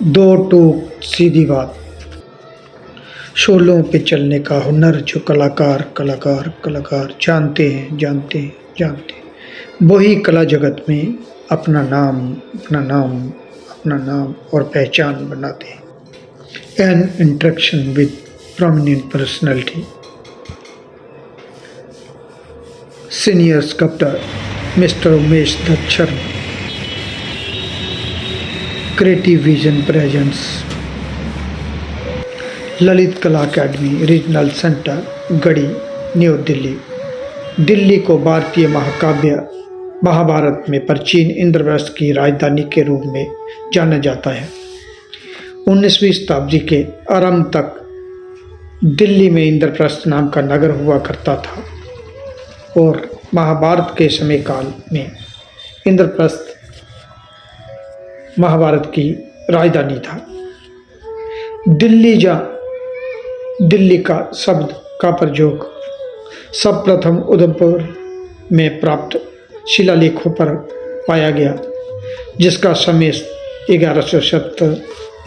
दो टूक सीधी बात। शोलों पे चलने का हुनर जो कलाकार कलाकार कलाकार जानते हैं वही कला जगत में अपना नाम और पहचान बनाते हैं। An interaction with prominent personality. Senior sculptor mister Umesh Dutt Sharma, creative vision presents, Lalit Kala academy regional centre, Garhi, new Delhi. Delhi को भारतीय महाकाव्य महाभारत में प्राचीन इंद्रप्रस्थ की राजधानी के रूप में जाना जाता है। 19वीं शताब्दी के आरंभ तक दिल्ली में इंद्रप्रस्थ नाम का नगर हुआ करता था और महाभारत के समय काल में इंद्रप्रस्थ महाभारत की राजधानी था। दिल्ली का शब्द का प्रयोग सर्वप्रथम उदयपुर में प्राप्त शिलालेखों पर पाया गया, जिसका समय 1170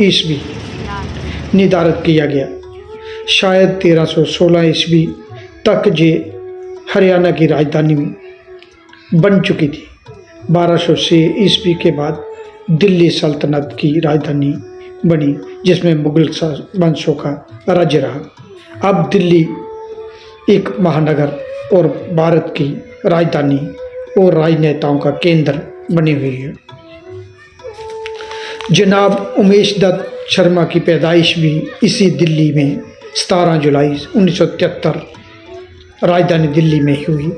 ईस्वी निर्धारित किया गया। शायद 1316 ईस्वी तक ये हरियाणा की राजधानी बन चुकी थी। 1206 ईस्वी के बाद दिल्ली सल्तनत की राजधानी बनी, जिसमें मुगल वंशों का राज्य रहा। अब दिल्ली एक महानगर और भारत की राजधानी और राजनेताओं का केंद्र बनी हुई है। जनाब उमेश दत्त शर्मा की पैदाइश भी इसी दिल्ली में 17 जुलाई 1973 राजधानी दिल्ली में हुई।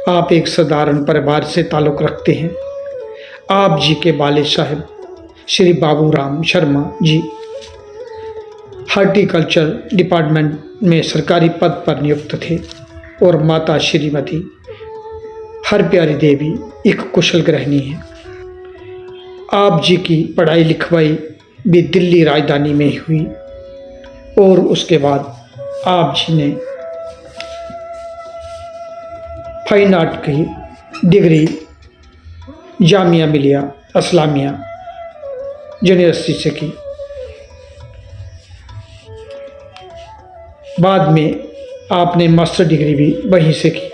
आप एक साधारण परिवार से ताल्लुक़ रखते हैं। आप जी के वालिद साहब श्री बाबूराम शर्मा जी हार्टिकल्चर डिपार्टमेंट में सरकारी पद पर नियुक्त थे और माता श्रीमती हरप्यारी देवी एक कुशल गृहिणी हैं। आप जी की पढ़ाई लिखवाई भी दिल्ली राजधानी में हुई और उसके बाद आप जी ने फाइन आर्ट की डिग्री जामिया मिलिया इस्लामिया यूनिवर्सिटी से की। बाद में आपने मास्टर डिग्री भी वहीं से की।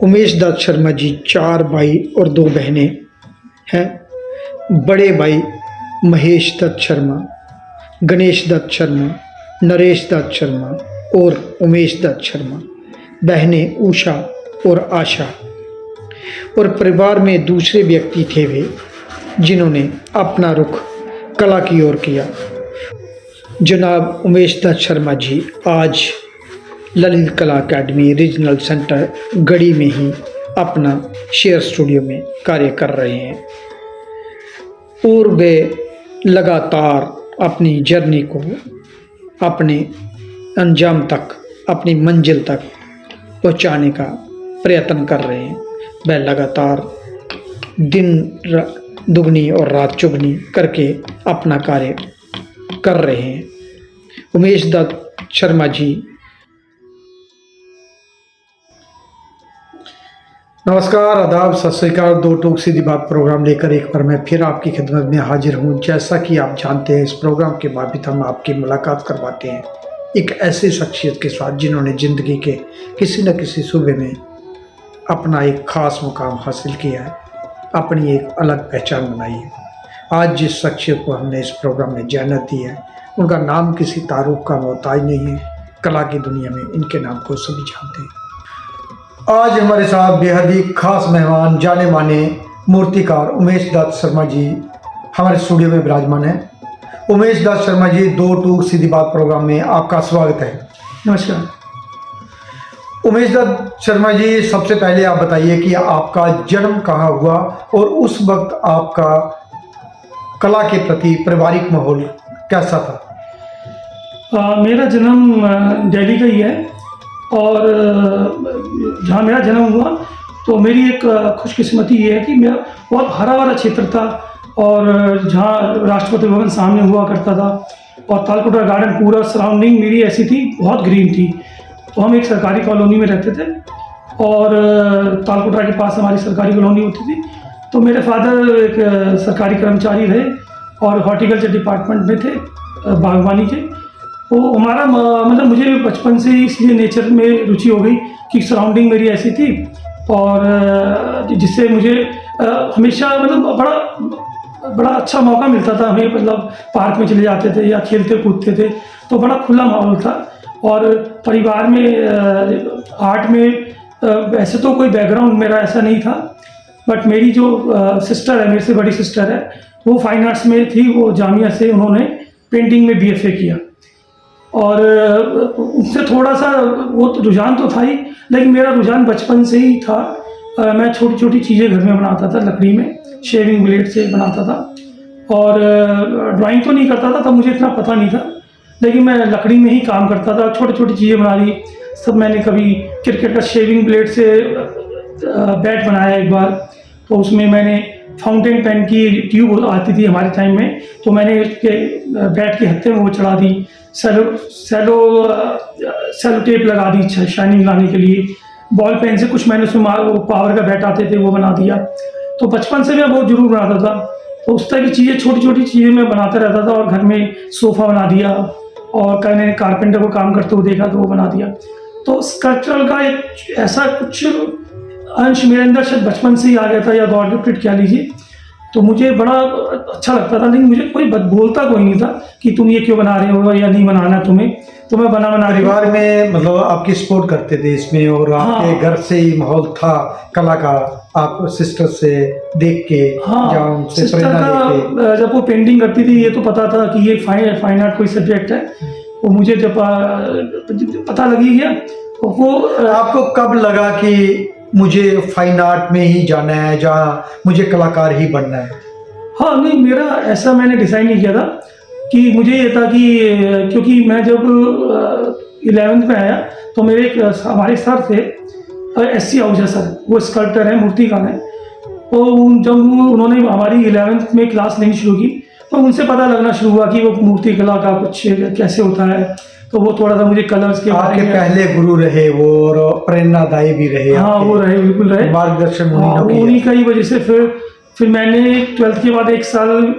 उमेश दत्त शर्मा जी 4 भाई और 2 बहनें हैं। बड़े भाई महेश दत्त शर्मा, गणेश दत्त शर्मा, नरेश दत्त शर्मा और उमेश दत्त शर्मा। बहनें उषा और आशा। और परिवार में दूसरे व्यक्ति थे वे जिन्होंने अपना रुख कला की ओर किया। जनाब उमेश दत्त शर्मा जी आज Lalit Kala academy regional centre गढ़ी में ही अपना शेयर स्टूडियो में कार्य कर रहे हैं और वे लगातार अपनी जर्नी को अपने अंजाम तक, अपनी मंजिल तक पहुंचाने का प्रयत्न कर रहे हैं। वह लगातार दिन दुगनी और रात चुगनी करके अपना कार्य कर रहे हैं। उमेश दत्त शर्मा जी, नमस्कार, आदाब, सत श्री अकाल। दो टूक सीधी बात प्रोग्राम लेकर एक बार मैं फिर आपकी खिदमत में हाजिर हूँ। जैसा कि आप जानते हैं, इस प्रोग्राम के माध्यम हम आपकी मुलाकात करवाते हैं एक ऐसी शख्सियत के साथ जिन्होंने ज़िंदगी के किसी न किसी सूबे में अपना एक ख़ास मुकाम हासिल किया है, अपनी एक अलग पहचान बनाई है। आज जिस शख्सियत को हमने इस प्रोग्राम में जहनत दी है, उनका नाम किसी तारुफ का मोहताज नहीं है। कला की दुनिया में इनके नाम को सभी जानते हैं। आज हमारे साथ बेहद ही खास मेहमान, जाने माने मूर्तिकार उमेश दत्त शर्मा जी हमारे स्टूडियो में विराजमान हैं। उमेश दत्त शर्मा जी, दो टूक सीधी बात प्रोग्राम में आपका स्वागत है। नमस्कार। उमेश दत्त शर्मा जी, सबसे पहले आप बताइए कि आपका जन्म कहाँ हुआ और उस वक्त आपका कला के प्रति पारिवारिक माहौल कैसा था? मेरा जन्म दिल्ली का ही है और जहाँ मेरा जन्म हुआ तो मेरी एक खुशकिस्मती ये है कि मेरा बहुत हरा भरा क्षेत्र था और जहाँ राष्ट्रपति भवन सामने हुआ करता था और तालकोटरा गार्डन पूरा सराउंडिंग मेरी ऐसी थी, बहुत ग्रीन थी। तो हम एक सरकारी कॉलोनी में रहते थे और तालकोटरा के पास हमारी सरकारी कॉलोनी होती थी। तो मेरे फादर एक सरकारी कर्मचारी रहे और हॉर्टिकल्चर डिपार्टमेंट में थे, बागवानी के। वो हमारा मतलब मुझे बचपन से ही इसलिए नेचर में रुचि हो गई कि सराउंडिंग मेरी ऐसी थी, और जिससे मुझे हमेशा मतलब बड़ा अच्छा मौका मिलता था हमें, मतलब पार्क में चले जाते थे या खेलते कूदते थे, तो बड़ा खुला माहौल था। और परिवार में आर्ट में वैसे तो कोई बैकग्राउंड मेरा ऐसा नहीं था, बट मेरी जो सिस्टर है, मेरे से बड़ी सिस्टर है, वो फाइन आर्ट्स में थी। वो जामिया से उन्होंने पेंटिंग में BFA किया, और उससे थोड़ा सा वो तो रुझान तो था ही, लेकिन मेरा रुझान बचपन से ही था। मैं छोटी छोटी चीज़ें घर में बनाता था, लकड़ी में शेविंग ब्लेड से बनाता था, और ड्राइंग तो नहीं करता था, तब मुझे इतना पता नहीं था, लेकिन मैं लकड़ी में ही काम करता था, छोटी छोटी चीज़ें बना ली सब। मैंने कभी क्रिकेट का शेविंग ब्लेड से बैट बनाया एक बार, तो उसमें मैंने फाउंटेन पेन की ट्यूब आती थी हमारे टाइम में, तो मैंने उसके बैट के हत्थे में वो चढ़ा दी, सेलो टेप लगा दी शाइनिंग लाने के लिए। बॉल पेन से कुछ मैंने उसमें वो पावर का बैट आते थे वो बना दिया। तो बचपन से मैं बहुत जरूर बनाता था, तो उस तरह की चीज़ें, छोटी छोटी चीज़ें मैं बनाता रहता था। और घर में सोफ़ा बना दिया, और मैंने कारपेंटर को काम करते हुए देखा तो वो बना दिया। तो स्कल्पचरल का एक ऐसा कुछ अंश मेरे अंदर शायद बचपन से ही आ गया था, या गॉड गिफ्टेड कह लीजिए। तो मुझे बड़ा अच्छा लगता था, लेकिन मुझे कोई बोलता कोई नहीं था कि तुम ये क्यों बना रहे हो या नहीं बनाना तुम्हें, तो मैं बना रही हूँ। परिवार में मतलब आपकी सपोर्ट करते थे इसमें, और आपके घर से ही माहौल था कला का, आप सिस्टर से देख के या उनसे प्रेरणा लेके? जब वो पेंटिंग करती थी, ये तो पता था कि ये फाइन आर्ट कोई सब्जेक्ट है, वो मुझे जब पता लगी गया। वो आपको कब लगा कि मुझे फाइन आर्ट में ही जाना है, जहाँ मुझे कलाकार ही बनना है? हाँ, नहीं, मेरा ऐसा मैंने डिसाइड नहीं किया था कि मुझे ये था कि, क्योंकि मैं जब 11th में आया तो मेरे हमारे सर थे SC आहूजा सर, वो स्कल्पटर हैं, मूर्तिकार हैं। तो जब उन्होंने हमारी 11th में क्लास लेनी शुरू की, तो उनसे पता लगना शुरू हुआ कि वो मूर्ति कला का कुछ कैसे होता है। तो वो थोड़ा सा मुझे कलर्स के बारे में, पहले गुरु रहे वो, और प्रेरणादायी भी रहे। हाँ, वो रहे, बिल्कुल रहे, मार्गदर्शन उन्हीं का ही वजह से। फिर मैंने 12th के बाद 1 साल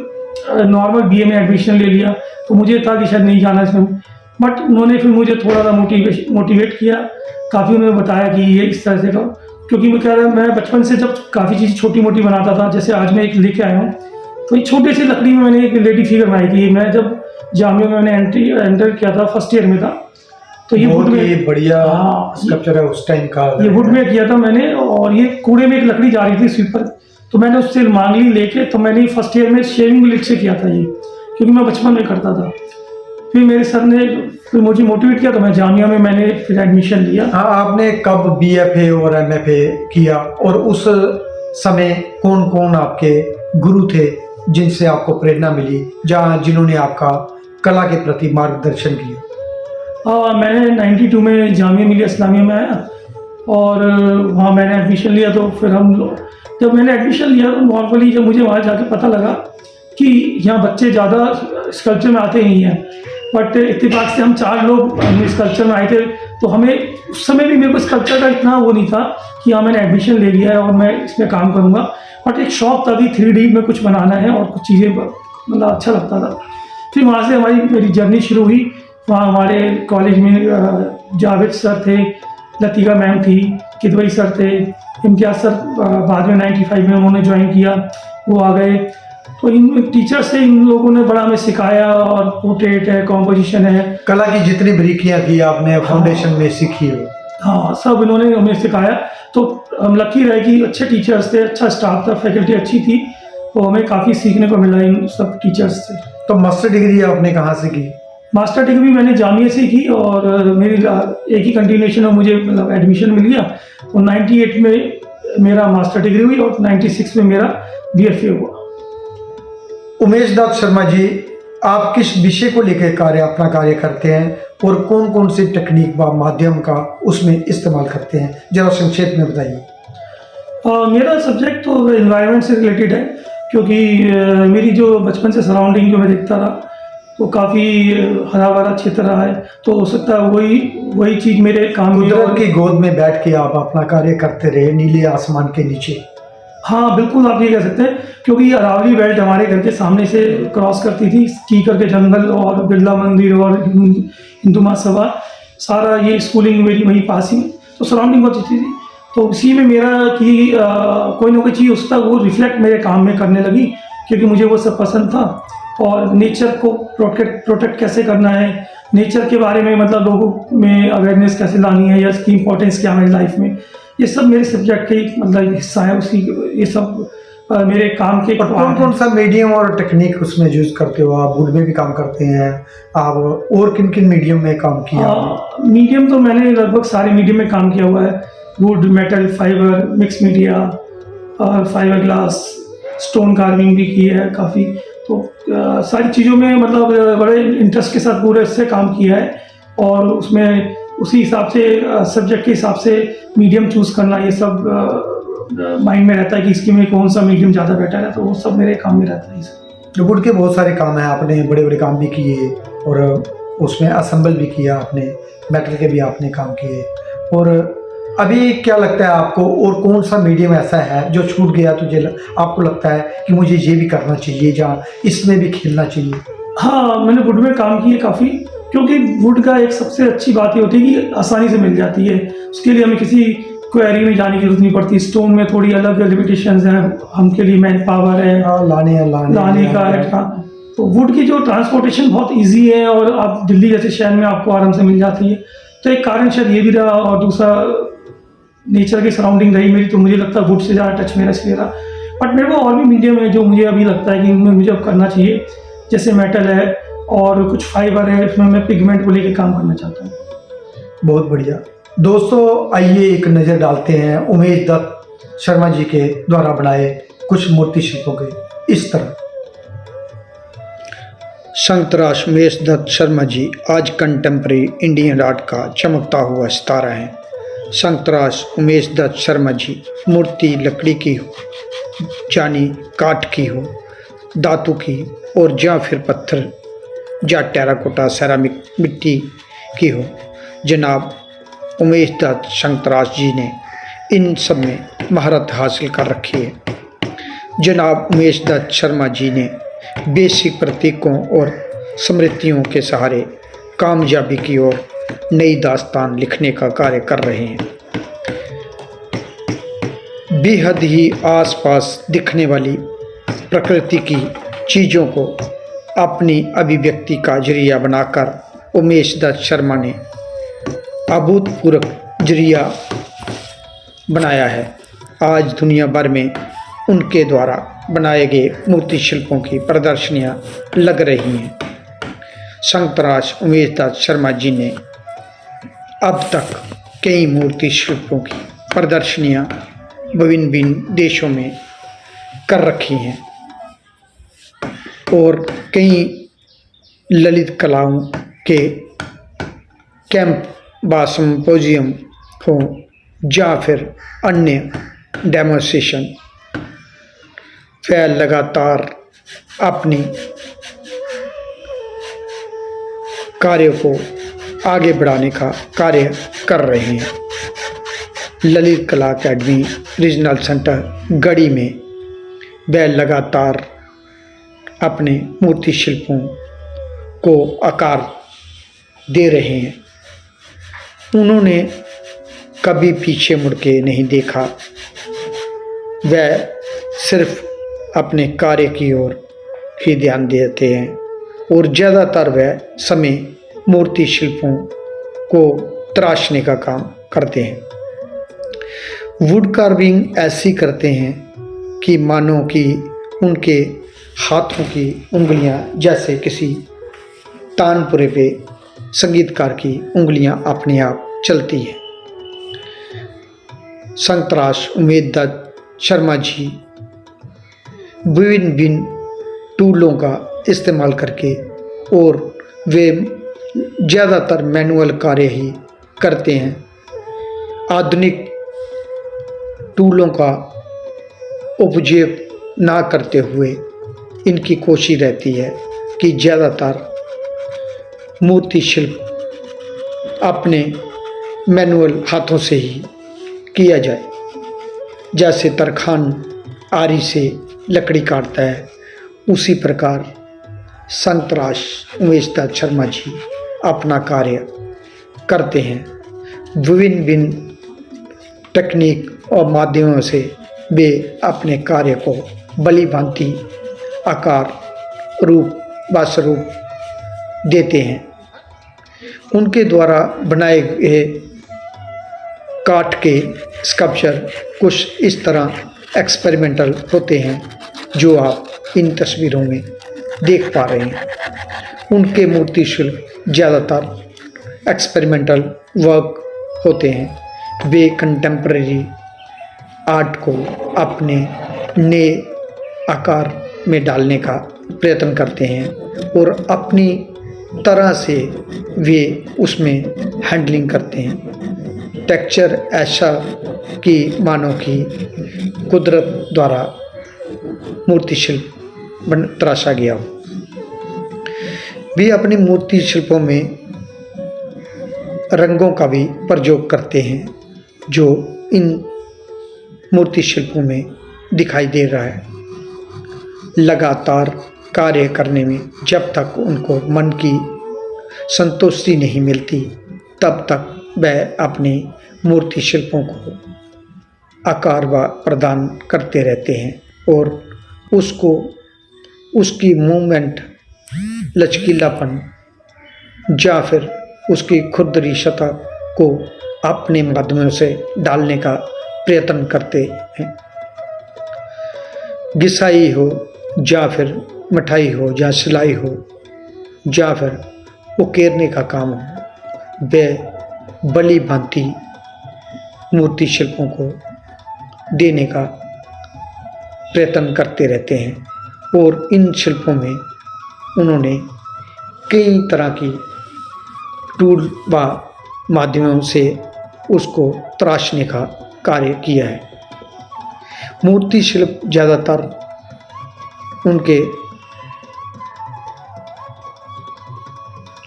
नॉर्मल BA में एडमिशन ले लिया। तो मुझे था कि शायद नहीं जाना इसमें, बट उन्होंने फिर मुझे थोड़ा सा मोटिवेट किया, काफ़ी उन्होंने बताया कि ये इस तरह से करो। क्योंकि मैं कह रहा, मैं बचपन से जब काफ़ी चीज़ छोटी मोटी बनाता था, जैसे आज मैं एक लेके आया हूँ, तो एक छोटे से लकड़ी में मैंने एक लेडी फिगर बनाई थी। मैं जब जामिया में मैंने एंटर किया था, फर्स्ट ईयर में था, तो ये वुड में बढ़िया स्कल्पचर है उस टाइम का, ये वुड में किया था मैंने। और ये कूड़े में एक लकड़ी जा रही थी स्वीपर, तो मैंने उससे मांग ली लेके, तो मैंने फर्स्ट ईयर में शेविंग ब्लेड से किया था ये, क्योंकि मैं बचपन में करता था। फिर मेरे सर ने फिर मुझे मोटिवेट किया, तो मैं जामिया में मैंने फिर एडमिशन लिया। हाँ, आपने कब BFA और MFA किया, और उस समय कौन कौन आपके गुरु थे जिनसे आपको प्रेरणा मिली, जिन्होंने आपका कला के प्रति मार्गदर्शन किया? मैंने 92 में जामिया मिलिया इस्लामिया में आया, और वहाँ मैंने एडमिशन लिया। तो फिर जब मैंने एडमिशन लिया, तो नॉर्मली जब मुझे वहाँ जाके पता लगा कि यहाँ बच्चे ज़्यादा स्कल्पचर में आते नहीं हैं, बट इत्तेफाक से हम 4 लोग स्कल्पचर में आए थे। तो हमें उस समय भी मेरे को स्कल्पचर का इतना वो नहीं था कि हाँ मैंने एडमिशन ले लिया है और मैं इसमें काम करूँगा, बट एक शौक था कि 3D में कुछ बनाना है और कुछ चीज़ें, मतलब अच्छा लगता था। फिर वहाँ से मेरी जर्नी शुरू हुई। वहाँ हमारे कॉलेज में जावेद सर थे, लतीफ़ा मैम थी, किदवई सर थे, इम्तियाज़ सर बाद में 95 में उन्होंने ज्वाइन किया, वो आ गए। तो इन टीचर से इन लोगों ने बड़ा हमें सिखाया, और पोर्ट्रेट है, कॉम्पोजिशन है, कला की जितनी बारीकियाँ थी आपने फाउंडेशन में सीखी हो। हाँ, सब इन्होंने हमें सिखाया। तो हम लकी रहे कि अच्छे टीचर्स थे, अच्छा स्टाफ था, फैकल्टी अच्छी थी, तो हमें काफ़ी सीखने को मिला इन सब टीचर्स से। तो मास्टर डिग्री आपने कहाँ से की? मास्टर डिग्री मैंने जामिया से की, और मेरी एक ही कंटिन्यूएशन में मुझे मतलब एडमिशन मिल गया। और 98 में मेरा मास्टर डिग्री हुई, और 96 में मेरा BFA हुआ। उमेश दत्त शर्मा जी, आप किस विषय को लेकर अपना कार्य करते हैं, और कौन कौन सी टेक्निक व माध्यम का उसमें इस्तेमाल करते हैं, जरा संक्षेप में बताइए। मेरा सब्जेक्ट तो एनवायरनमेंट से रिलेटेड है, क्योंकि मेरी जो बचपन से सराउंडिंग जो मैं देखता रहा, तो काफ़ी हरा भरा क्षेत्र रहा है। तो हो सकता है वही चीज़ मेरे काम में। कुदरत की गोद में बैठ के आप अपना कार्य करते रहे, नीले आसमान के नीचे। हाँ बिल्कुल, आप ये कह सकते हैं, क्योंकि अरावली बेल्ट हमारे घर के सामने से क्रॉस करती थी। कीकर के जंगल और बिरला मंदिर और हिंदू महासभा, सारा ये स्कूलिंग मेरी वहीं पास ही, तो सराउंडिंग बहुत अच्छी थी। तो उसी में मेरा कि कोई ना कोई चीज़ उस तक वो रिफ्लेक्ट मेरे काम में करने लगी, क्योंकि मुझे वो सब पसंद था। और नेचर को प्रोटेक्ट कैसे करना है, नेचर के बारे में मतलब लोगों में अवेयरनेस कैसे लानी है, या इसकी इंपॉर्टेंस क्या है हमारी लाइफ में, ये सब मेरे सब्जेक्ट का ही मतलब हिस्सा है। उसी ये सब मेरे काम के कौन कौन सा मीडियम और टेक्निक उसमें यूज करते हो आप? वुड में भी काम करते हैं आप, और किन किन मीडियम में काम किया? मीडियम तो मैंने लगभग सारे मीडियम में काम किया हुआ है। Would, metal, fibre, mix media और फाइबर ग्लास, स्टोन कार्विंग भी की है काफ़ी। तो सारी चीज़ों में मतलब बड़े इंटरेस्ट के साथ पूरे इससे काम किया है। और उसमें उसी हिसाब से सब्जेक्ट के हिसाब से मीडियम चूज़ करना, ये सब माइंड में रहता है कि इसकी में कौन सा मीडियम ज़्यादा बेटर है, तो वो सब मेरे काम में रहता है ये सब। वुड के बहुत सारे काम हैं, आपने बड़े बड़े काम भी किए और उसमें असेंबल भी किया आपने, मेटल के भी आपने काम किए। और अभी क्या लगता है आपको, और कौन सा मीडियम ऐसा है जो छूट गया तुझे, आपको लगता है कि मुझे ये भी करना चाहिए, जहाँ इसमें भी खेलना चाहिए? हाँ, मैंने वुड में काम किया काफ़ी, क्योंकि वुड का एक सबसे अच्छी बात ये होती है कि आसानी से मिल जाती है। उसके लिए हमें किसी क्वेरी में जाने की जरूरत नहीं पड़ती। स्टोन में थोड़ी अलग लिमिटेशंस हैं, हमके लिए मैन पावर है, लाने का है। तो वुड की जो ट्रांसपोर्टेशन बहुत इजी है, और आप दिल्ली जैसे शहर में आपको आराम से मिल जाती है। तो एक कारण शायद ये भी रहा, और दूसरा नेचर की सराउंडिंग रही मेरी, तो मुझे लगता है वुड से ज़्यादा टच मेरा इसलिए रहा। बट मेरे को और भी मीडियम है जो मुझे अभी लगता है कि उनमें मुझे अब करना चाहिए, जैसे मेटल है और कुछ फाइबर है, इसमें मैं पिगमेंट को लेकर काम करना चाहता हूँ। बहुत बढ़िया। दोस्तों आइए एक नज़र डालते हैं उमेश दत्त शर्मा जी के द्वारा बनाए कुछ मूर्ति शिल्पों के। इस तरह संतराश उमेश दत्त शर्मा जी आज कंटेम्प्रेरी इंडियन आर्ट का चमकता हुआ सितारा हैं। संतराश उमेश दत्त शर्मा जी मूर्ति लकड़ी की हो, यानी काठ की हो, धातु की, और या फिर पत्थर या टेराकोटा सेरामिक मिट्टी की हो, जनाब उमेश दत्त संतराश जी ने इन सब में महारत हासिल कर रखी है। जनाब उमेश दत्त शर्मा जी ने बेसिक प्रतीकों और स्मृतियों के सहारे कामयाबी की ओर नई दास्तान लिखने का कार्य कर रहे हैं। बेहद ही आसपास दिखने वाली प्रकृति की चीज़ों को अपनी अभिव्यक्ति का जरिया बनाकर उमेश दत्त शर्मा ने अभूतपूर्व जरिया बनाया है। आज दुनिया भर में उनके द्वारा बनाए गए मूर्ति शिल्पों की प्रदर्शनियां लग रही हैं। संतराश उमेश दत्त शर्मा जी ने अब तक कई मूर्ति शिल्पों की प्रदर्शनियां विभिन्न विभिन्न देशों में कर रखी हैं, और कई ललित कलाओं के कैंप व सिम्पोजियम हो या फिर अन्य डेमोन्स्ट्रेशन, वह लगातार अपनी कार्य को आगे बढ़ाने का कार्य कर रहे हैं। Lalit Kala academy regional centre गढ़ी में वह लगातार अपने मूर्ति शिल्पों को आकार दे रहे हैं। उन्होंने कभी पीछे मुड़ के नहीं देखा, वह सिर्फ अपने कार्य की ओर ही ध्यान देते हैं, और ज़्यादातर वह समय मूर्ति शिल्पों को तराशने का काम करते हैं। वुड कार्विंग ऐसी करते हैं कि मानो कि उनके हाथों की उंगलियां जैसे किसी तानपुरे पे संगीतकार की उंगलियां अपने आप चलती हैं। संतराश उमेश दत्त शर्मा जी विभिन्न विभिन्न टूलों का इस्तेमाल करके, और वे ज़्यादातर मैनुअल कार्य ही करते हैं। आधुनिक टूलों का उपयोग ना करते हुए इनकी कोशिश रहती है कि ज़्यादातर मूर्ति शिल्प अपने मैनुअल हाथों से ही किया जाए। जैसे तरखान आरी से लकड़ी काटता है, उसी प्रकार संतराश उमेश दत्त शर्मा जी अपना कार्य करते हैं। विभिन्न भिन्न टेक्निक और माध्यमों से वे अपने कार्य को भली भांति आकार, रूप व स्वरूप देते हैं। उनके द्वारा बनाए गए काठ के स्कल्पचर कुछ इस तरह एक्सपेरिमेंटल होते हैं जो आप इन तस्वीरों में देख पा रहे हैं। उनके मूर्ति शिल्प ज़्यादातर एक्सपेरिमेंटल वर्क होते हैं। वे कंटेम्प्रेरी आर्ट को अपने नए आकार में डालने का प्रयत्न करते हैं और अपनी तरह से वे उसमें हैंडलिंग करते हैं। टेक्सचर ऐसा कि मानो कि कुदरत द्वारा मूर्ति शिल्प तराशा गया हो। वे अपनी मूर्ति शिल्पों में रंगों का भी प्रयोग करते हैं जो इन मूर्ति शिल्पों में दिखाई दे रहा है। लगातार कार्य करने में जब तक उनको मन की संतुष्टि नहीं मिलती तब तक वह अपने मूर्ति शिल्पों को आकार व प्रदान करते रहते हैं और उसको उसकी मूवमेंट, लचकीलापन या फिर उसकी खुरदरी सतह को अपने माध्यमों से डालने का प्रयत्न करते हैं। घिसाई हो या फिर मिठाई हो या सिलाई हो या फिर उकेरने का काम हो, वे भली भांति मूर्ति शिल्पों को देने का प्रयत्न करते रहते हैं और इन शिल्पों में उन्होंने कई तरह की टूल व माध्यमों से उसको तराशने का कार्य किया है। मूर्ति शिल्प ज़्यादातर उनके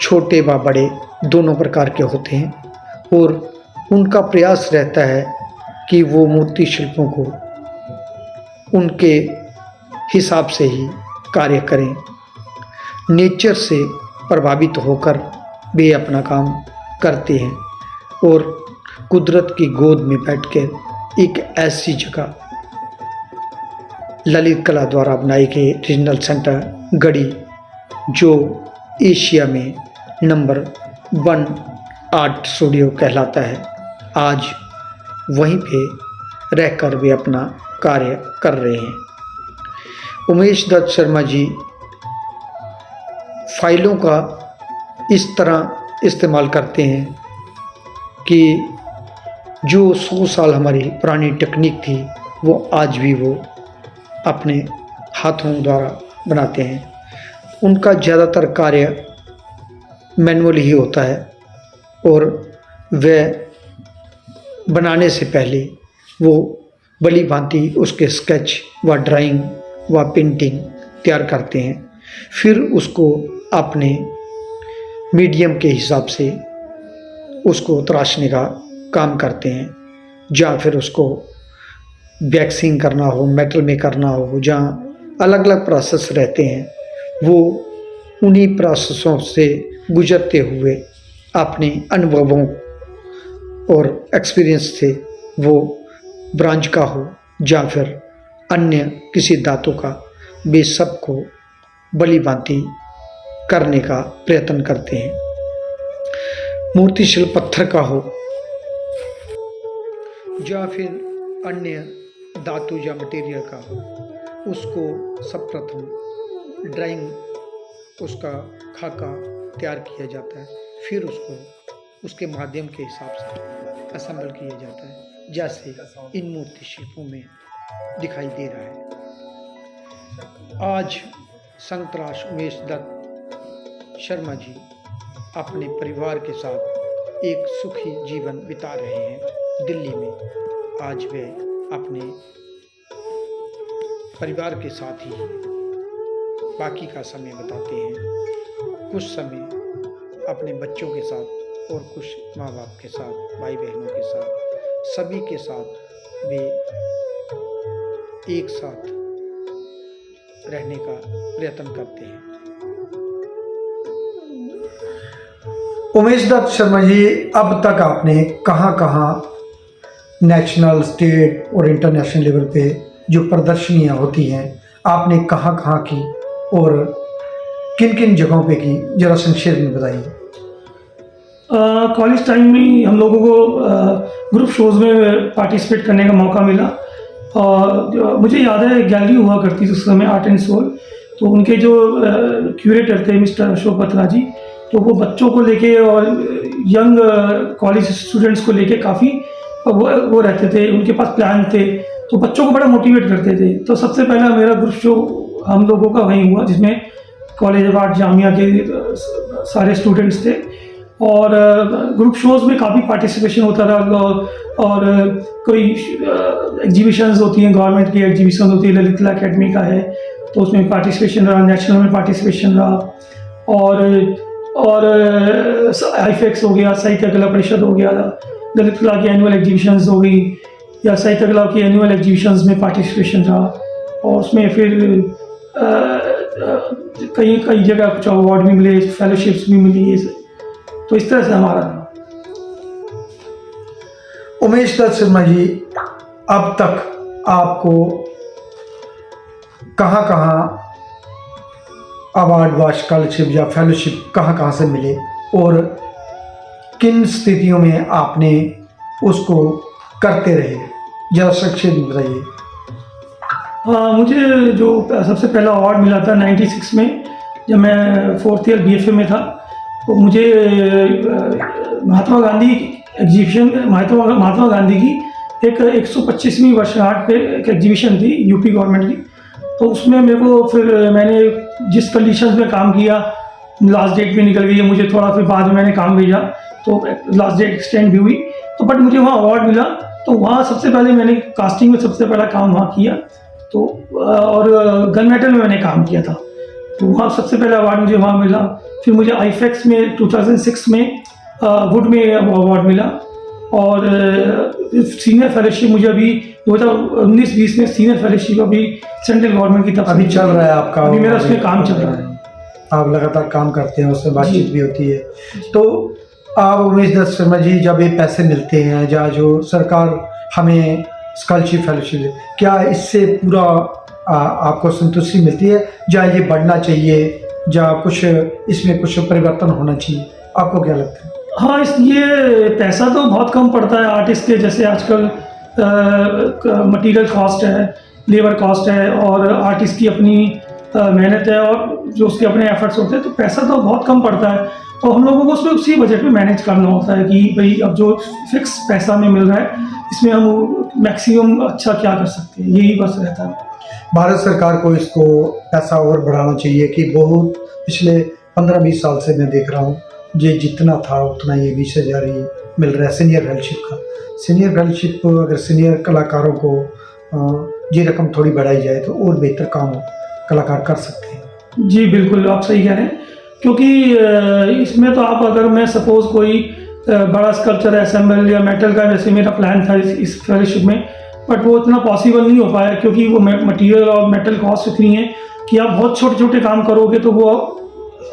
छोटे व बड़े दोनों प्रकार के होते हैं और उनका प्रयास रहता है कि वो मूर्ति शिल्पों को उनके हिसाब से ही कार्य करें। नेचर से प्रभावित होकर वे अपना काम करते हैं और कुदरत की गोद में बैठकर एक ऐसी जगह ललित कला द्वारा बनाई गई रीजनल सेंटर गढ़ी, जो एशिया में नंबर 1 आर्ट स्टूडियो कहलाता है, आज वहीं पे रहकर वे अपना कार्य कर रहे हैं। उमेश दत्त शर्मा जी फाइलों का इस तरह इस्तेमाल करते हैं कि जो 100 साल हमारी पुरानी टेक्निक थी वो आज भी वो अपने हाथों द्वारा बनाते हैं। उनका ज़्यादातर कार्य मैनुअल ही होता है और वह बनाने से पहले वो भली भांति उसके स्केच व ड्राइंग व पेंटिंग तैयार करते हैं, फिर उसको अपने मीडियम के हिसाब से उसको तराशने का काम करते हैं, या फिर उसको वैक्सिंग करना हो, मेटल में करना हो, जहाँ अलग अलग प्रोसेस रहते हैं, वो उन्हीं प्रोसेसों से गुजरते हुए अपने अनुभवों और एक्सपीरियंस से वो ब्रांज का हो या फिर अन्य किसी धातु का, वे सबको भली भांति करने का प्रयत्न करते हैं। मूर्ति शिल्प पत्थर का हो या फिर अन्य धातु या मटेरियल का हो, उसको सर्वप्रथम ड्राइंग उसका खाका तैयार किया जाता है, फिर उसको उसके माध्यम के हिसाब से असेंबल किया जाता है, जैसे इन मूर्ति शिल्पों में दिखाई दे रहा है। आज संतराश उमेश दत्त शर्मा जी अपने परिवार के साथ एक सुखी जीवन बिता रहे हैं दिल्ली में। आज वे अपने परिवार के साथ ही बाकी का समय बिताते हैं। कुछ समय अपने बच्चों के साथ और कुछ माँ बाप के साथ, भाई बहनों के साथ, सभी के साथ वे एक साथ रहने का प्रयत्न करते हैं। उमेश दत्त शर्मा जी, अब तक आपने कहाँ कहाँ नेशनल, स्टेट और इंटरनेशनल लेवल पे जो प्रदर्शनियाँ होती हैं आपने कहाँ कहाँ की और किन किन जगहों पे की, जरा संक्षेप में बताइए। कॉलेज टाइम में हम लोगों को ग्रुप शोज़ में पार्टिसिपेट करने का मौका मिला। और मुझे याद है गैलरी हुआ करती थी उस समय, आर्ट एंड सोल। तो उनके जो क्यूरेटर थे मिस्टर अशोक बत्रा जी, तो वो बच्चों को लेके और यंग कॉलेज स्टूडेंट्स को लेके काफ़ी वो रहते थे, उनके पास प्लान थे, तो बच्चों को बड़ा मोटिवेट करते थे। तो सबसे पहला मेरा ग्रुप शो हम लोगों का वहीं हुआ, जिसमें कॉलेज ऑफ आर्ट जामिया के सारे स्टूडेंट्स थे। और ग्रुप शोज़ में काफ़ी पार्टिसिपेशन होता रहा। और कोई एग्जीबिशंस होती हैं, गवर्नमेंट की एग्जीबिशन होती है, ललित कला अकेडमी का है, तो उसमें पार्टिसिपेशन रहा, नेशनल में पार्टिसिपेशन रहा। और आईफेक्स हो गया, साहित्य कला परिषद हो गया, ललित कला की एनुअल एग्जीबिशंस हो गई, या साहित्य कला की एनुअल एग्जीबिशंस में पार्टिसिपेशन रहा। और उसमें फिर कई जगह कुछ अवार्ड भी मिले, फेलोशिप्स भी मिली। तो इस तरह से हमारा था। उमेश दत्त शर्मा जी, अब तक आपको कहाँ कहाँ अवार्ड व स्कॉलरशिप या फेलोशिप कहाँ कहाँ से मिले और किन स्थितियों में आपने उसको करते रहे, जरा संक्षेप में बताइए। मुझे जो सबसे पहला अवार्ड मिला था 96 में, जब मैं 4th ईयर BFA में था। तो मुझे महात्मा गांधी एग्जीबिशन, महात्मा गांधी की एक 125वीं वर्षगांठ पे एक एग्जीबिशन थी यूपी गवर्नमेंट की। तो उसमें मेरे को फिर मैंने जिस कंडीशंस में काम किया, लास्ट डेट भी निकल गई है, मुझे थोड़ा फिर बाद में मैंने काम भेजा, तो लास्ट डेट एक्सटेंड भी हुई। तो बट मुझे वहाँ अवार्ड मिला। तो वहाँ सबसे पहले मैंने कास्टिंग में सबसे पहला काम वहाँ किया। तो और गन मेटल में मैंने काम किया था, तो वहाँ सबसे पहला अवार्ड मुझे वहाँ मिला। फिर मुझे आईफेक्स में 2006 में वुड में अवार्ड मिला। और सीनियर फेलोशिप मुझे अभी 2019-20 में सीनियर फेलोशिप अभी सेंट्रल गवर्नमेंट की तरफ अभी चल रहा है आपका? अभी मेरा उसमें काम चल रहा है। आप लगातार काम करते हैं, उससे बातचीत भी होती है। तो आप उमेश दत्त शर्मा जी, जब ये पैसे मिलते हैं या जो सरकार हमें स्कॉलरशिप फेलोशिप, क्या इससे पूरा आपको संतुष्टि मिलती है, या ये बढ़ना चाहिए, या कुछ इसमें कुछ परिवर्तन होना चाहिए, आपको क्या लगता है? हाँ, इसलिए पैसा तो बहुत कम पड़ता है आर्टिस्ट के, जैसे आजकल मटेरियल कॉस्ट है, लेबर कॉस्ट है, और आर्टिस्ट की अपनी मेहनत है, और जो उसके अपने एफर्ट्स होते हैं, तो पैसा तो बहुत कम पड़ता है। तो हम लोगों को उसमें उसी बजट में मैनेज करना होता है कि भाई अब जो फिक्स पैसा में मिल रहा है, इसमें हम मैक्सिमम अच्छा क्या कर सकते हैं, यही बस रहता है। भारत सरकार को इसको पैसा और बढ़ाना चाहिए कि बहुत पिछले 15-20 साल से मैं देख रहा हूँ, ये जितना था उतना ये 20,000 ही मिल रहा है सीनियर फेलोशिप का। सीनियर फेलोशिप, अगर सीनियर कलाकारों को ये रकम थोड़ी बढ़ाई जाए तो और बेहतर काम कलाकार कर सकते हैं। जी बिल्कुल, आप सही कह रहे हैं, क्योंकि इसमें तो आप अगर मैं सपोज़ कोई बड़ा स्कल्पचर असेंबल या मेटल का, जैसे मेरा प्लान था इस फेलोशिप में, बट वो इतना पॉसिबल नहीं हो पाया, क्योंकि वो मटेरियल और मेटल कॉस्ट इतनी है कि आप बहुत छोटे छोटे काम करोगे तो वो